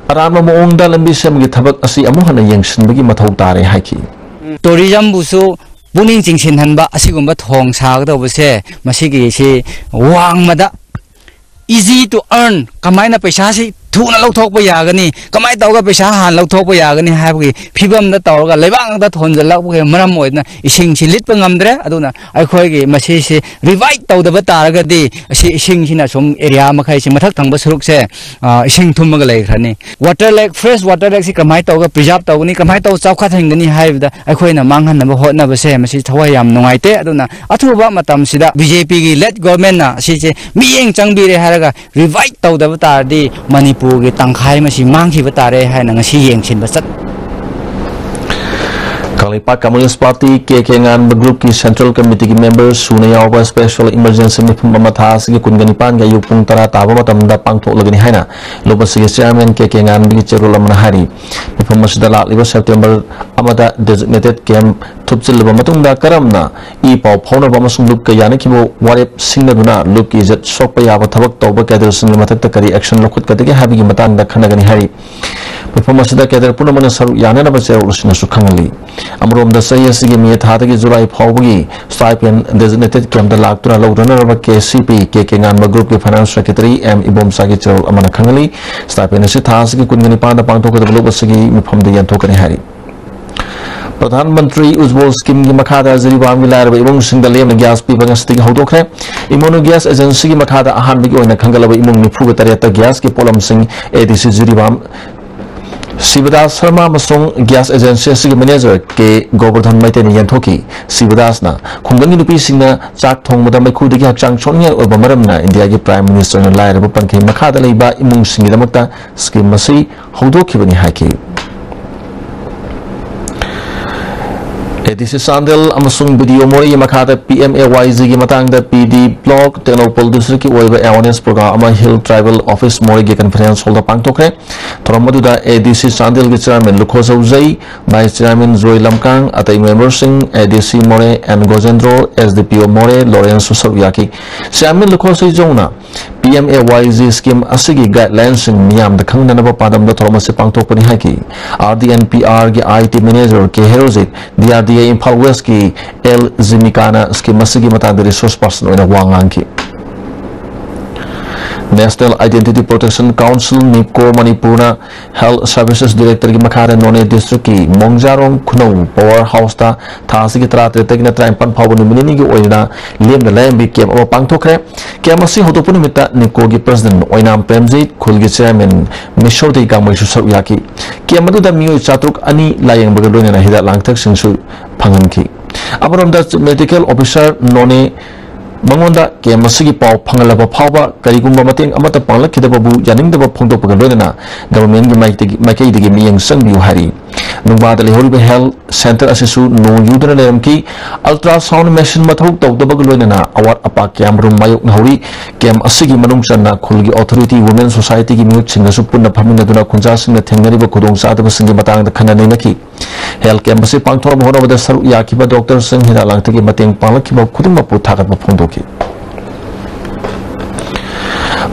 arama moong da lambi sem gi thabak asi amuhana yengsin bagi mathau tare haiki tourism busu puning jingsin hanba asigumba thong sagda buse masigi si wangmada easy to earn kamaina paisa si thuna lauthokpa yagani kamai tawga paisa han lauthokpa yagani haibgi phibam da tawga lebang da thonjalakbu maram oidna ising si litpa ngamdre aduna aikhoi gi masi si revive tawdaba taragadi asi ising sina som area makhai si mathak thangba suruk se ising thummaga leikrani water lake fresh water lake si kamai tawga preserve tawgani kamai taw chawkha thangani haibda aikhoi na manghan na hotna ba se masi thawai yam nungaite aduna athuba matam sida BJP gi led government na si se miyeng changbire haraga revive tawdaba tardi Manipur gi tangkhai masi manghi batare hai na ngasi yengchin basat Kalipat Communist Party kekengan group ki Central Committee ki members sunaya over special emergency mifum mamathas gi kunganipan ga yupung tara taba matam da pangthok lagani haina lobasi gi chairman kekengan bi cherul amna hari mifum masdala liba September amada designated camp thupchil ba matung da karamna I pau phawna ba masung lup ka yana ki bo warep singna duna lup ki jet sok pa ya ba thabak tawba kader sing mathak ta kari action lokhut kadege habi gi matang da khanagani hari mifum masda kader punamana saru yana na ba cherul sina sukhangali Amrom da sahi asigi mi thadagi July phawgi stipend designated camp da laktuna lograna raba KCP kekengan ma group ki finance secretary M Ibom Sagi cherul amana khangali stipend asi thasigi kungani pa da pangthok da blob asigi mifam da yanthokani hari Pradhan Mantri Ujjwal Scheme ki makhada Jiribam gi lairaba imung singda lem gas pi bang sting hodokre Imono Gas Agency ki makhada ahan bi oina khangalaba imung nifu ga tareta gas ki polam sing ADC Jiribam Sivadas Sharma Masong Gas Agency Manager K. Govardhan Maiten Yantoki, Sivadas na, Kungangi Nupi Sina, Chak Tong Madame Kudi Chang Chonya or Bamaramna, India Prime Minister and Lai Republican Makada Leba Imung Singamata, Skim Masi, Hodokibani Haki. This Sandel Amasung Video Mori Makata PMAYZ Matang the PD blog Tenopol District Waiver Awareness Program Hill Tribal Office Mori Conference Holder Pangtokre Tromaduda ADC Sandel Chairman Lukosa Uzay Vice Chairman Zoe Lamkang Atay Member Singh ADC More and Gozendro SDPO More Lawrence Savyaki Chairman Lukosa Zona PMAYZ scheme Asigi guidelines in Miam the Kanganaba Padam the Thomas Pangtokani Haki RDNPR IT Manager K Herozik DRDA Impal West ki L Zimikana scheme Asigi Matang the resource person in a Wanganki National Identity Protection Council NIPCO Manipura Health Services Director ki Makara None District ki Mongjarong Kuno Powerhouse ta Thasigi Trate Tegna Trampan Pawanu Minini ki Oina Lem the Lambi Kem or Pangtokre Kamasi Hotopunimita NIPCO ki President Oinam Premjit Kulgi Chairman Mishoti Gamoishu Saryaki Kamadu da Miyo Chatruk Ani Layang Bagaluna Hida Langtak Singsu Panganki Aparam da Medical Officer None Mangonda ke masigi pau phangalaba phawba karigumba mateng amata panglakhidababu yaningdaba phongdokpaga loinana government gi maikaidagi miyang sangbiu hari nungba dali horiba health center asisu no yudana lemki ultrasound machine mathau tawdabaga loinana awat apa camera mayok nahuri kem asigi manungsanna khulgi authority women society gi miyut singasu punna phaminaduna khunja singna thengnariba khudong sadaba singi matangda khananai naki health camp se pangthor bhonabada saru yakiba doctor singh hira langtagi mateng panglakhiba khudumba pu thagatba phongdoki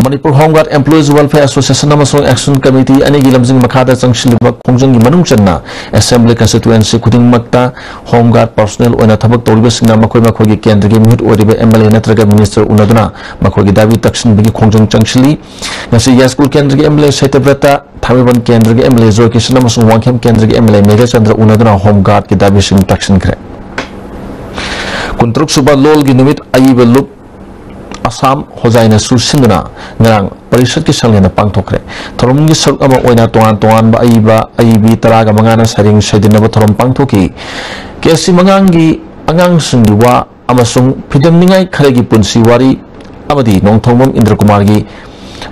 Manipur Home Guard Employees Welfare Association Namasong Action Committee Ani Gilamsing Makada Sangshinba Khongjang Manungchanna Assembly Constituency Khuding Makta Home Guard personnel oina thabak toriba singna makoi makhogi kendra gi mihut oriba MLA natraga minister unaduna makhogi dabi takshin bigi khongjang changshili ngasi Yaskul kendra gi MLA Saitabrata Thamiban kendra gi MLA Joy Kishan Namasong Wangkhem kendra gi MLA Mega Chandra unaduna Home Guard ki dabi sing takshin kre Kuntruk suba lol gi numit ayiba lup Assam Hozaina Susinduna Nang Parishad ki Sanglena Pangtokre Thorum gi Sok ama oina tongan ba aibi taraga mangana saring saidinaba thorum pangtoki kesi mangangi angang sungdiwa amasung pidam ningai kharegi punsi wari amadi nongthongmam Indra Kumar gi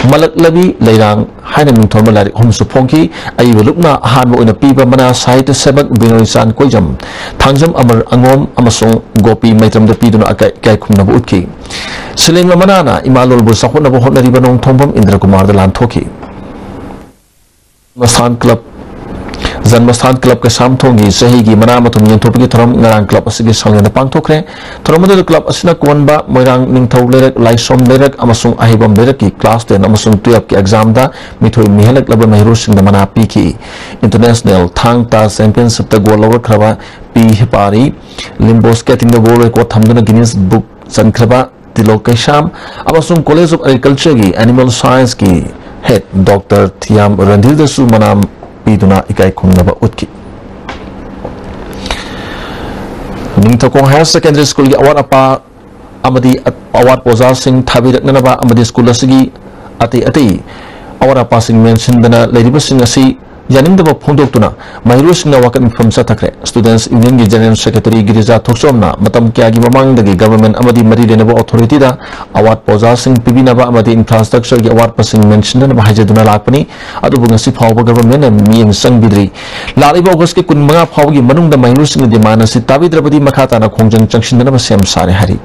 Malak Labi Leirang Haina Mingthorma Lari Homsu Pongki Ayiba Lukna Hanba Oina Piba Mana Sahitya Sebak Binoisan Koijam Thangjam Amar Angom Amasong Gopi Maitram da Piduna Akai Khumnaba Utki Silenga Manana Imalol Bu Sakhonaba Hotnariba Nongthongbam Indra Kumar da Lanthoki Mastan Club Zanmastan Club ke Samthongi Sahigi Manamatum Yantopi Thoram Ngarang Club Asigi Sanglena Pangtokre Thoramadu Club Asina Kuanba Moirang Ningthau Lerek Laisom Lerek Amasung Ahibam Lerek ki Class 10 Amasung 12 ki exam da Mithoi Mihelek Laba Mahirus Singda Mana Piki International Thang Ta Championship ta goal over kraba P Hipari Limbo Skating the goal record Thamduna Guinness Book Sankraba Tilok Sham Amasung College of Agriculture ki Animal Science ki Head Dr. Thiam Randhir Su Manam Piduna Ikai Khumnaba Utki Ningthokong Higher Secondary School gi award apa amadi award poza sing thabiraknaba amadi school asigi ati award apa sing mention dana leriba sing asi yaningdaba phongdoktuna mahiru singna wakat mifam sathakre students union gi general secretary girija thoksomna matam kya gi mamangdagi government amadi mari renaba authority da award poza sing pibinaba amadi infrastructure gi award pasing mention dana hajaduna lakpani adubu ngasi phawba government miyeng sangbidri laliba august ki 15 phawgi manungda mahiru sing demand asi tabidrabadi makhata na khongjang changshin dana sem sare hari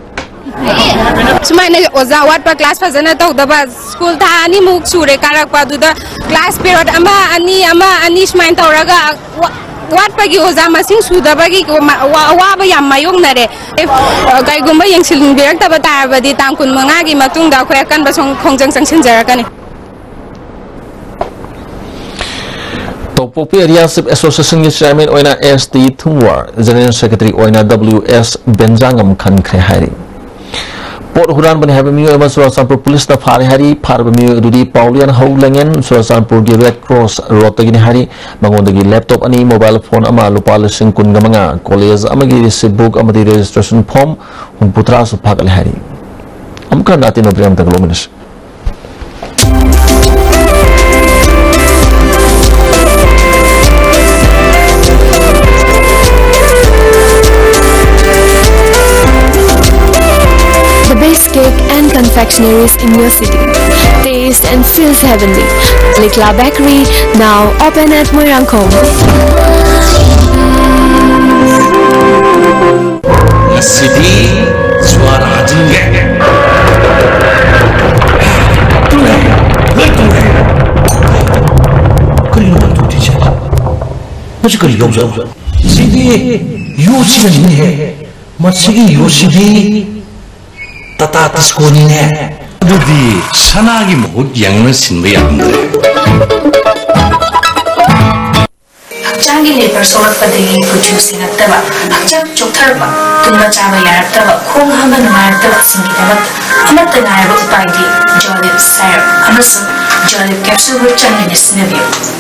Sumaina oza wat pa class fazana tawdaba school tha ani muk sure karakpa duda class period ama ani sumain tawraga wat pa gi oza masing sudaba gi wa ba yam mayong nare kai gumba yang silin birak taba ta ba di tangkun manga gi matung da khwe kan ba song khongjang sangsin jarakani Topopi Area Association ni Chairman oina ST Thungwar General Secretary oina WS Benjangam Khankre hari Port Huran bani have miyo ema Surasanpur police na phare hari pharba miyo dudi Paulian Haulangen Surasanpur gi Red Cross road tagini hari mangondagi laptop ani mobile phone ama lupa lising kun gamanga college amagi receipt book amadi registration form humputra su phakal hari amkan dati no priyam taglominis confectionaries in your city. Taste and feels heavenly. Likla Bakery, now open at Moirangkong. City suara jengge. मुझे कल योग जाओ सीधी Yoshi नहीं है मत्स्यी Yoshi भी तता तिस्कोनी है दुदी सनागी मुहूर्त यंग सिंबे अंदर हक्चांगी लेबर सोलक पदेगी कुछ सिंगतबा हक्चांग चोथरबा तुम्बा चाबा यारतबा खोंग हमा नुमारतबा सिंगिदबा अमत नायब उपायदी जॉलिप सायर अमसु जॉलिप कैप्सूल चंगी निस्नबियो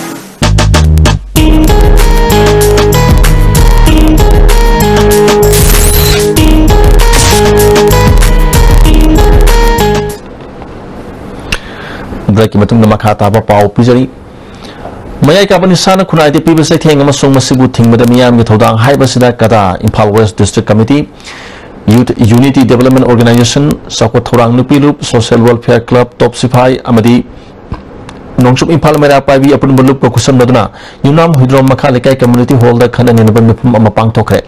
ब्रेक की मतुंग मखा ताबा पाव पिजरी मयाई का निशान खुनाइते पीबसे थेंग अमसोंग मसिबु थिंगबदा मियाम गे थौदांग हाइबसिदा कदा Imphal west district committee youth unity development organisation सको थौरांग नुपीलुप सोशल वेलफेयर क्लब टॉप सिफाई अमदी नोंगसुप इम्फाल मेरा पाइबी अपन बुलुप को कुसन बदना यूनाम हुद्रोम मखा लेकाई कम्युनिटी हॉल दा खन नेनबन मिफुम अमा पांगथोखरे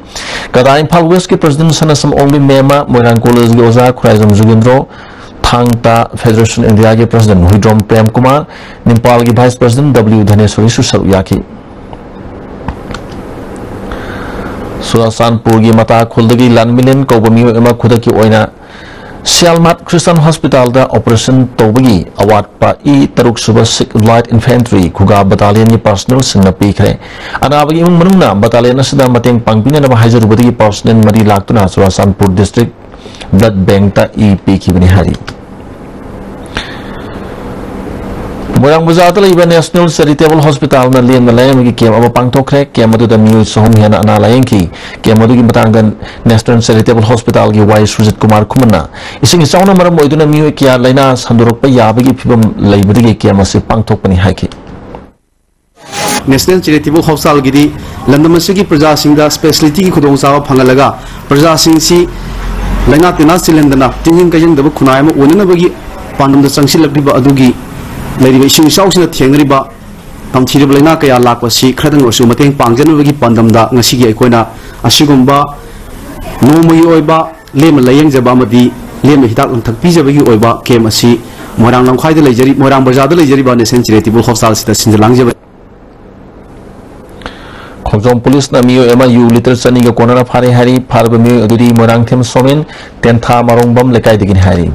कदा इम्फाल वेस्ट के प्रेसिडेंट सनसम ओंगबी मेमा मोइरांग कॉलेज गे ओजा खुराइजम जुगेंद्रो थांगता फेडरेशन इंडिया के प्रेसिडेंट हुद्रोम प्रेम कुमार निम्पाल की वाइस प्रेसिडेंट डब्ल्यू धनेश्वरी सुसरु याकी सुरासानपुर की मता खुलदगी लानमिलेन कौबमियो एमा खुदकी ओइना सियालमाट क्रिस्टियन हॉस्पिटल दा ऑपरेशन तौबगी अवाटपा ई तरुक सुबह सिक लाइट इन्फेंट्री खुगा बटालियन की पर्सनल सिंह पीखरे अनाबगी इमुंग मनुंगना बटालियन असदा मतेंग पांगपिनना हाजरुबदगी पर्सनल मरी लाक्तुना सुरासानपुर डिस्ट्रिक्ट ब्लड बैंक ता ई पीखिबनि हारी मोरंग बाजार नेशनल चैरिटेबल हॉस्पिटल ना लेम लायम की केम अब पांगथोखरे केम अदुदा मियो सोहम हेना अना लायम की केम अदुगी मतंग नेशनल चैरिटेबल हॉस्पिटल की वाइस सुजित कुमार खुमना इसिंग चावना मरम ओइदुना मियो किया लाइना संदुरक याबगी फिबम लैबदगी केम असे पांगथोकपनि हाइकी नेशनल चैरिटेबल हॉस्पिटल गिदी लंदमसगी प्रजा सिंगदा स्पेशलिटी की खुदोंसाव फंगलगा प्रजा सिंगसी लाइना तिना सिलेंदना तिंजिंग कजिंग खुनायम ओननबगी पांडम चंगसिलबिबा अदुगी इसिंग चाउसिना थेंगरिबा तमथिरब लाइना कया लाकपसी खरदंगसु मतेंग पांगजनबगी पांडमदा ngasiगी अखोइना असिगुंबा नोमगी ओइबा लेम लायंगजबा मदी लेम हिदाक लंथक पिजबगी ओइबा केम असि Morang लंखाइदा लेजरी Morang बाजारदा लेजरीबा national charitable hospital सिदा सिंजलांगजबा खोजोम पुलिस ना मियो एमा यू लिटर चनी के कोनरा फारे हारी फारब मियो अदुदी मोरांग थेम सोमेन तेंथा मारोंबम लेकाई दिगिन हारी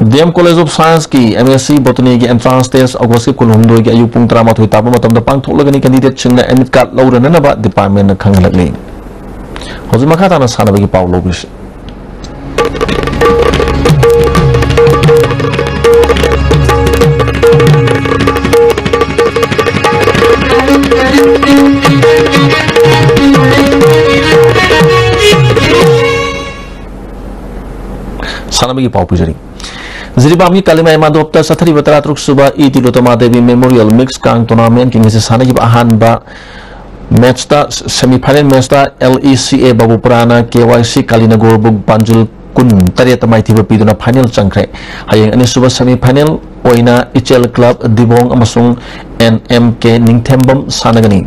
डीएम कॉलेज ऑफ साइंस की एमएससी बोटनी की एंट्रांस टेस्ट अगस्त की कुलहुमदोई की अयु पुंग 13 ताब मतम पांगथोलगनी कैंडिडेट सिंगना एडमिट कार्ड लौरननबा डिपार्टमेंट ना खंगलगली हजि मखाताना सानबगी पाव लोबिस सानबगी पाव पुजरी जिरीबाम की कालीमाई माधोपता सथरी बतरातरुक सुबह ई तिलोतमा देवी मेमोरियल मिक्स कांग टूर्नामेंट की साने की अहानबा मैच सेमीफाइनल मैच LECA बाबूपुराना KYC कालीनगोर बुक पांजुल कुन तरेत माइथिबा पीदुना फाइनल चंख्रे हयेंग अनि सुबह सेमीफाइनल ओइना इचेल क्लब दिबोंग अमसुंग NMK निंगथेंबम सानगनी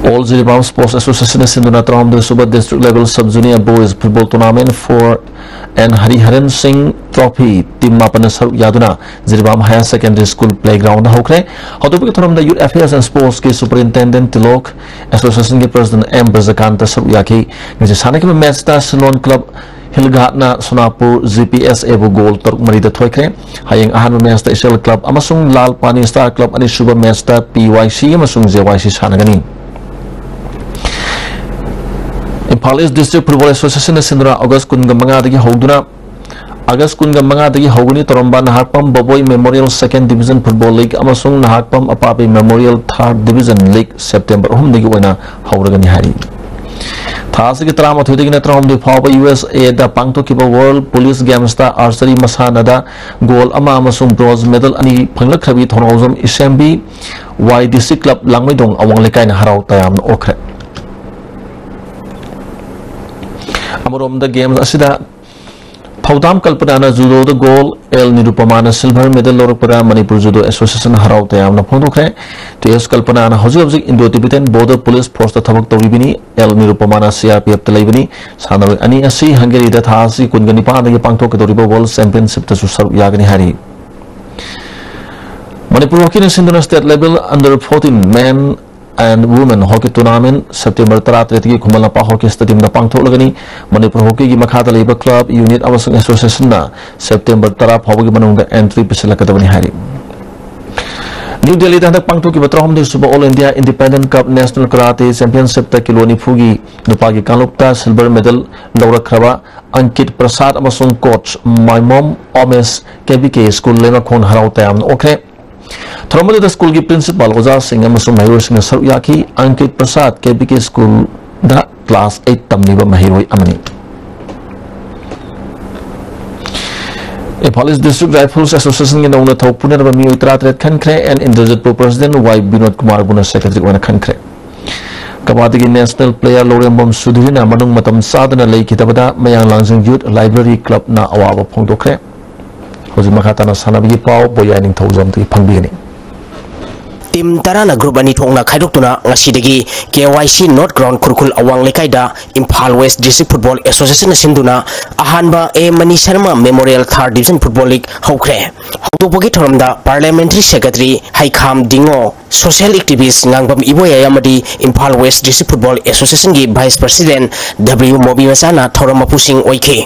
All Ziribam Sports Association Sinduna Tram the Super District Level Sub Junior Boys Football Tournament for and Hariharan Singh Trophy Team Mapana Yaduna Ziribam Higher Secondary School Playground Hokre. How to pick from the Youth Affairs and Sports Case Superintendent Tilok Association President M. Brazakanta Saryaki is a Sanak match Salon Club Hilgatna Sonapur GPS Evo Gold Turk Marida Toykre Hayang Ahan Master Ishel Club Amasung Lal Pani Star Club and Sugar Master PYC Amasung ZYC Sanagani. Impal District Football Association Sindra August Kungamanga the Hoduna August Kungamanga the Hoguni Toromba Nahakpam Boboy Memorial 2nd Division Football League Amasung Nahakpam Apapi Memorial 3rd Division League September Hum the Guana Hauragani Hari Thasiki Trama Tudigina Trom the Papa USA the Pangto Kiba World Police Gamesta Archery Masanada Goal Ama Amasung Bronze Medal Ani Panglakabi Thonozum Isembi YDC Club Langmidong Awang Lekai Harau Tayam Okre अमरोम द games असिदा फौदाम Kalpana judo द गोल L Nirupama silver medal लौरपदा Manipur judo association हराव तयामना फोंदोखरे टीएस कल्पना हजिक Indo Tibetan border police force थबक तौरिबिनी एल निरुपमा सीआरपीएफ तलेबनी सानवे अनि असि हंगेरी द थासी कुनगनिपा दगी पांगथोकदोरिबो वर्ल्ड चैंपियनशिप तसु सरुक यागनी हारी मणिपुर हॉकी ने सिंधुना state level under 14 men and women hockey tournament September 13 की खुमलपा हॉकी स्टेडियम दा पांगथोकलगनी मणिपुर हॉकी की मखादा लेबा क्लब यूनिट अमसंग एसोसिएशन ना September 13 फावगी मनोंग एंट्री पिसलकदबनी हारी न्यू दिल्ली दा पांगथो की बत्रहम दे super all India independent cup national karate championship ता किलो निफुगी नुपागी कांगलुक्ता सिल्वर मेडल लौरखरबा अंकित प्रसाद अमसंग कोच माइमोम ओमेस केबीके स्कूल लेमा खोन हराव तयाम ओखरे थर्मल स्कूल की प्रिंसिपल ओजा सिंह महरों सरुक याखी अंकित प्रसाद केबीके स्कूल दा क्लास 8 तमनीब महरोई अमनी इम्फाल डिस्ट्रिक्ट राइफल्स एसोसिएशन की नौना थौ पुनरब मियोई 33 खनख्रे and Indrajit president Y Vinod Kumar बुना सेक्रेटरी ओना खनख्रे कबादी की नेशनल प्लेयर लोरेंबम सुधीरना मनुंग मतम साधना लेखितबदा मयांग लांजिंग यूथ लाइब्रेरी क्लब ना अवाब फोंदोखरे हौजी मखाताना सानाबी पाव बोयानिंग थौजोमती फंगबिगनी टीम तराना ग्रुप अनि थोंगना खाइदोक्तुना ngasiदगी KYC नॉर्थ ग्राउंड खुरखुल अवांग लेकाइदा Imphal west district football association सिंधुना अहानबा A Mani Sharma memorial third division football league हौख्रे हौदोपगी थोरमदा पार्लियामेंट्री सेक्रेटरी हाइखाम दिंगो social activist ngangbam iboya yamadi Imphal west district football association की वाइस प्रेसिडेंट W मोबी मसाना थोरम मपुसिंग ओइखे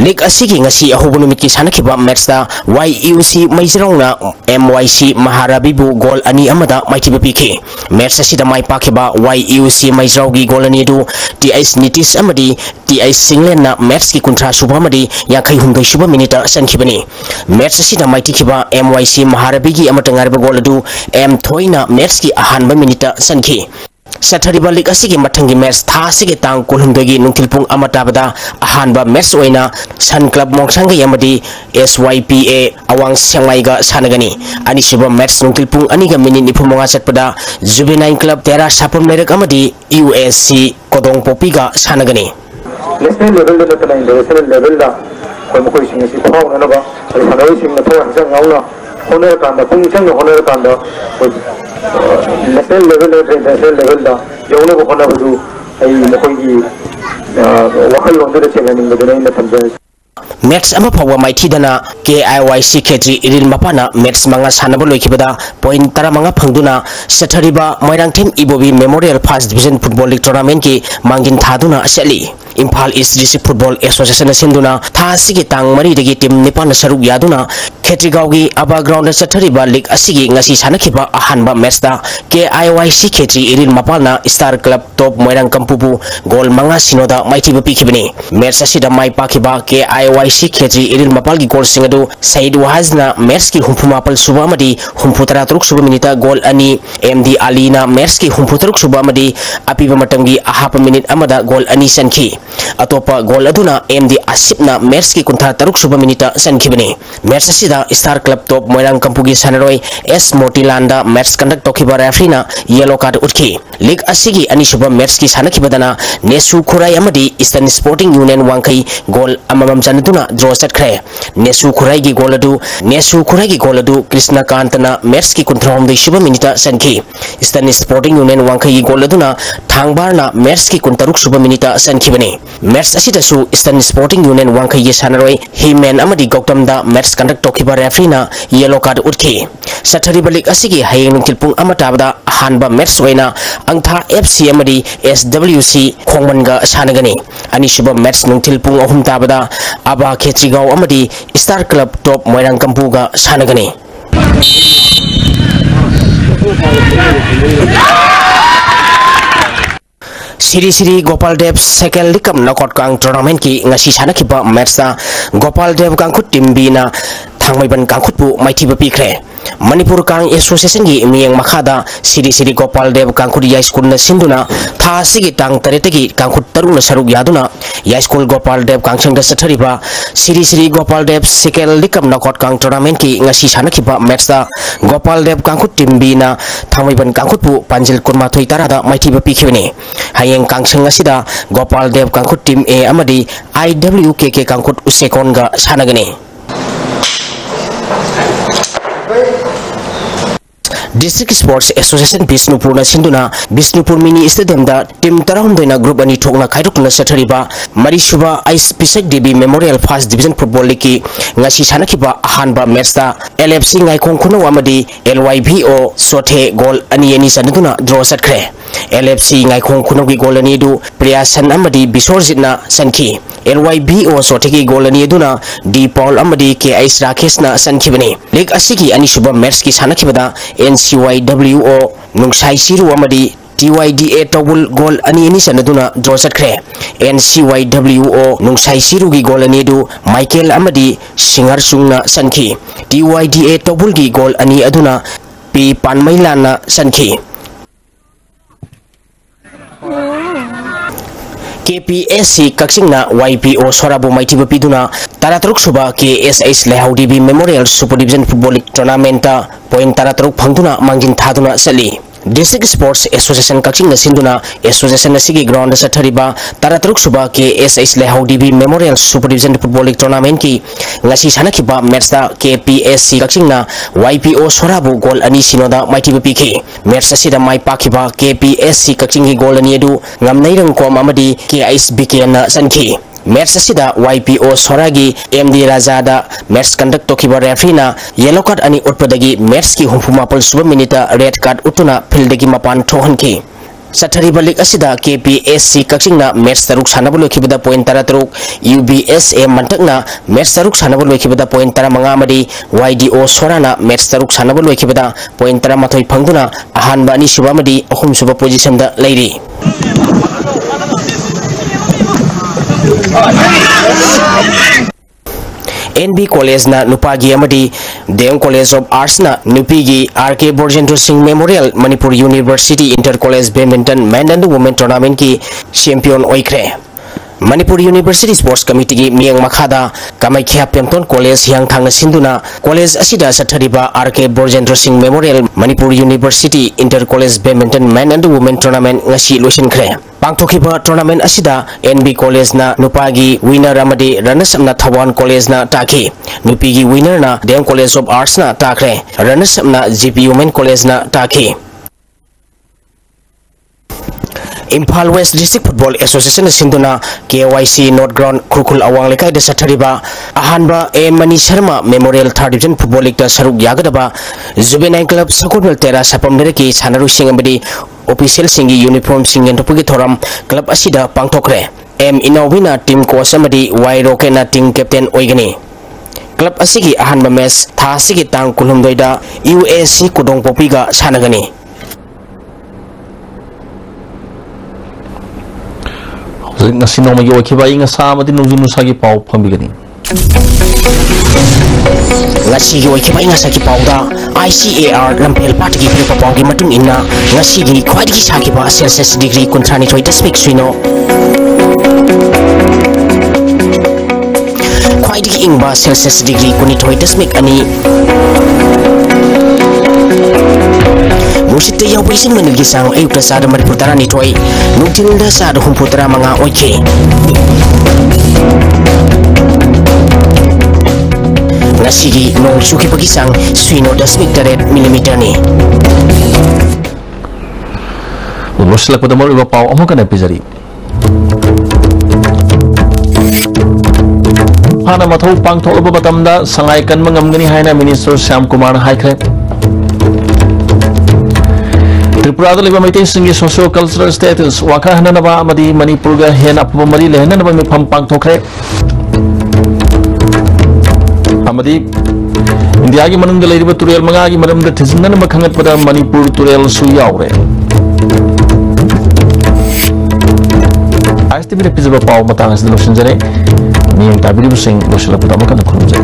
लीग असिगी ngasi अहोबो नुमित की सानखिबा मैच दा YUC मैजराउना MYC महाराबीबु गोल अनि अमदा माइथिबा पिखे मैच असिदा माइ पाखेबा YUC मैजराउगी गोल अनि दु TS नितिश अमदी TS सिंगलेना मैच की कुंथ्रा सुबा मदी याखै हुंदै सुबा मिनिट सनखिबनी मैच असिदा माइथिखिबा MYC महाराबीगी अमतंगारबा गोल दु M थोइना मैच की अहानबा मिनिट सनखि सथरिबा लीग असिगी मथंगी मैच था सिगे तांग कुलहुंदगी नुंथिलपुंग अमताबदा अहानबा मैच ओइना सन क्लब मोंगसांगे यमदी SYPA अवांग सेंगाइगा सानगनी अनिसुबा मैच नुंथिलपुंग अनिगा मिनिट निफुमंगा चटपदा जुवेनाइन क्लब तेरा सापम लेरक अमदी USC कोदोंग पोपीगा सानगनी नेशनल लेवल दा तनाइ नेशनल लेवल दा कोइ मकोइ सिंग सि फावननबा सानोइ सिंग थों हंजंग गाउना होनर कांदा पुंग चंग होनर कांदा नेशनल लेवल इंटरनेशनल लेवल दा यौना होना बदु आई मकोइगी वखल लोंदे चेंगनिंग बदुनै थमजे मैच अमा फावा माइथीदना KIYC खेत्री इरिल मपाना मैच मंगा सानब लोइखिबदा पॉइंट 15 फंगदुना सथरिबा Moirangthem Ibobi memorial first division football league tournament की मांगिन थादुना चली Imphal east district football association सिंधुना थासिगी तांग मरीदगी टीम निपान सरुक यादुना खेत्रीगावगी अबा ग्राउंड सथरिबा लीग असिगी ngasi सानखिबा अहानबा मैच दा KIYC खेत्री इरिल मपाना स्टार क्लब टॉप मोइरांग कंपुबु गोल मंगा सिनोदा माइथीबा पिखिबनी मैच असिदा माइ पाखिबा KIYC खेत्री इरिल मपाल की गोल सिंगदु सईद वहाजना मैच की हुंफुमापल सुबा मदी हुंफुतरा तरुक सुबा मिनिटा गोल अनि MD अलीना मैच की हुंफुतरुक सुबा मदी अपिबा मतंगी अहाप मिनिट अमदा गोल अनि सनखी अतोपा गोल अदुना MD आसिफना मैच की कुंथा तरुक सुबा मिनिटा सनखिबनी मैच असिदा स्टार क्लब टॉप मोइरांग कंपुगी सनरोय S मोटिलांदा मैच कंडक्ट तोखिबा रेफरीना येलो कार्ड उठखी लीग असिगी अनिसुबा मैच की सानखिबदना नेसु खुराई अमदी ईस्टर्न स्पोर्टिंग यूनियन वांखई गोल अममम चनदुना ड्रॉ चटखरे नेसु खुराई की गोल अदु कृष्णकांतना मैच की कुंथ्राम शुभ मिनिटा सनखी ईस्टर्न स्पोर्टिंग यूनियन वांखई की गोल अदुना थांगबारना मैच की कुंतरुक शुभ मिनिटा सनखिबनी मैच असिदसु ईस्टर्न स्पोर्टिंग यूनियन वांखई की सानरोय हिमेन अमदी गौतमदा मैच कंडक्ट तोखिबा रेफरीना येलो कार्ड उठखी सथरिबा लीग असिगी हयेंग नुंथिलपुंग अमताबदा अहानबा मैच ओइना अंगथा FC अमदी SWC खोंगमनगा सानगनी अनिसुबा मैच नुंथिलपुंग अहुम ताबदा अबा खेत्रीगाव अमदी स्टार क्लब टॉप मोइरांग कंपुगा सानगनी श्री श्री गोपाल देव सेकेंड लिकम नॉकआउट कांग टूर्नामेंट की ngasi सानखिबा मैच दा गोपाल देव कांखुट टीम बी ना थांगमैबन कांखुटपु माइथिबा पिख्रे Manipur Kang Association gi miyang makhada Siri Gopal Dev Kangkhut Yai School na sinduna tha sigi tang taretagi Kangkhut taruna saruk yaduna Yai School Gopal Dev Kangchang da sathariba Siri Gopal Dev Sikel Likam Knockout Kang tournament ki ngasi sanakhiba match da Gopal Dev Kangkhut team B na Thangmaiban Kangkhut pu Panjil Kunmathoi tarada maithiba pikhibani hayeng Kangchang asida Gopal Dev Kangkhut team A amadi IWKK Kangkhut Usekon ga sanagani District Sports Association Bisnupur na sinduna Bisnupur Mini Stadium da team tarahumdoina group ani thokna khaidokna sathariba Marishuba Ice Pisak DB Memorial First Division Football League ngasi sanakhiba ahanba match da LFC ngaikong khuno amadi LYBO sothe goal ani sanaduna draw satkre LFC ngaikong khuno gi goal ani du Priyasan amadi Bisorjitna sankhi LYBO sothe gi goal ani duna D Paul amadi KI Rakesh na sankhibani league asigi ani shuba match ki sanakhibada NCYWO Nungsai Siru amadi TYDA Tawul goal ani sanaduna draw satkre NCYWO Nungsai Siru gi goal ani du Michael amadi Singar Sungna sankhi TYDA Tawul gi goal ani aduna P Panmailana sankhi KPSC Kaksingna YPO Sorabu Maitiba Piduna Taratruk Suba KSH Lehaudb Memorial Super Division Football League Tournament point Taratruk Pangduna Mangjin Thaduna Sali District Sports Association Kakching Sinduna Association Sigi Ground Sathariba Taratruk Suba KSH Lehaudb Memorial Super Division Football League Tournament ki ngasi sanakhiba match da KPSC Kakchingna YPO Sorabu goal ani sinoda maitiba pikhi match asida mai pakhiba KPSC Kakching gi goal ani du ngamnairang kom amadi KSBK na sankhi match asida YPO Soragi MD Rajada match conduct tokiba referee na yellow card ani utpadagi match ki humphumapal suba minute red card utuna fieldagi mapan thohanki Sathariba League asida KPSC Kakchingna match taruk sanabu lokhibada point taratruk UBSA Mantakna match taruk sanabu lokhibada point taramanga amadi YDO Sorana match taruk sanabu lokhibada point taramathoi phangduna ahanba ani suba amadi ahum suba position da leiri NB College na Nupagi amadi Deong College of Arts na Nupigi RK Borjendra Singh Memorial Manipur University Inter College Badminton Men and Women Tournament ki champion oikre Manipur University Sports Committee ki miyang makhada Kamaikya Pemton College yang thangna sinduna college asida sathariba RK Borjendra Singh Memorial Manipur University Inter College Badminton Men and Women Tournament ngasi loisinkhre pangthokiba tournament asida NB College na nupagi winner amadi runners up na Thawan College na taki nupigi winner na Deong College of Arts na takre runners up na GP Women College na taki Imphal West District Football Association sinduna KYC North Ground Krukul Awang Lekai de sathariba ahanba Mani Sharma Memorial Third Division Football League ta saruk yagadaba Juvenile Club Sakonwal Tera Sapam Dereki Sanaru Singh amadi official singi uniform sing entopugi thoram club asida pangthokre M Inowina team coach amadi Y Rokena team captain oigani club asigi ahanba match tha asigi tang kunhumdoida UAC Kudongpopi ga sanagani ngasi nomagi wakiba inga samadi nungjunu sagi pau phambigani ngasi gi wakiba inga sagi pau da ICAR lampel party gi philpa pau gi matung inna ngasi gi khwaidgi sagi ba Celsius degree kuntrani thoi desmik suino khwaidgi ingba Celsius degree kuni thoi desmik ani Musite yaw bisin manilgi sang ayukta sada Manipur tarani thoi nungtinda sada humputara manga oike ngasigi nong suki pagi sang suino dasmik taret milimeter ni Loslak pada malu iba pau amukan epizari Hana mathau pangthol ba batamda sangaikan mangamgani haina Minister Syam Kumar haikre Tripura liba maitai singi socio cultural status waka hananaba amadi Manipur ga hen apba mari lehananaba mifam pangthokre amadi India gi manungda leiriba turel manga gi maramda thisinanaba khangatpada Manipur turel su yaure Asti bire pizaba pau matang asdalo sinjare ni yang tabiri busing losilapata makana khurumjai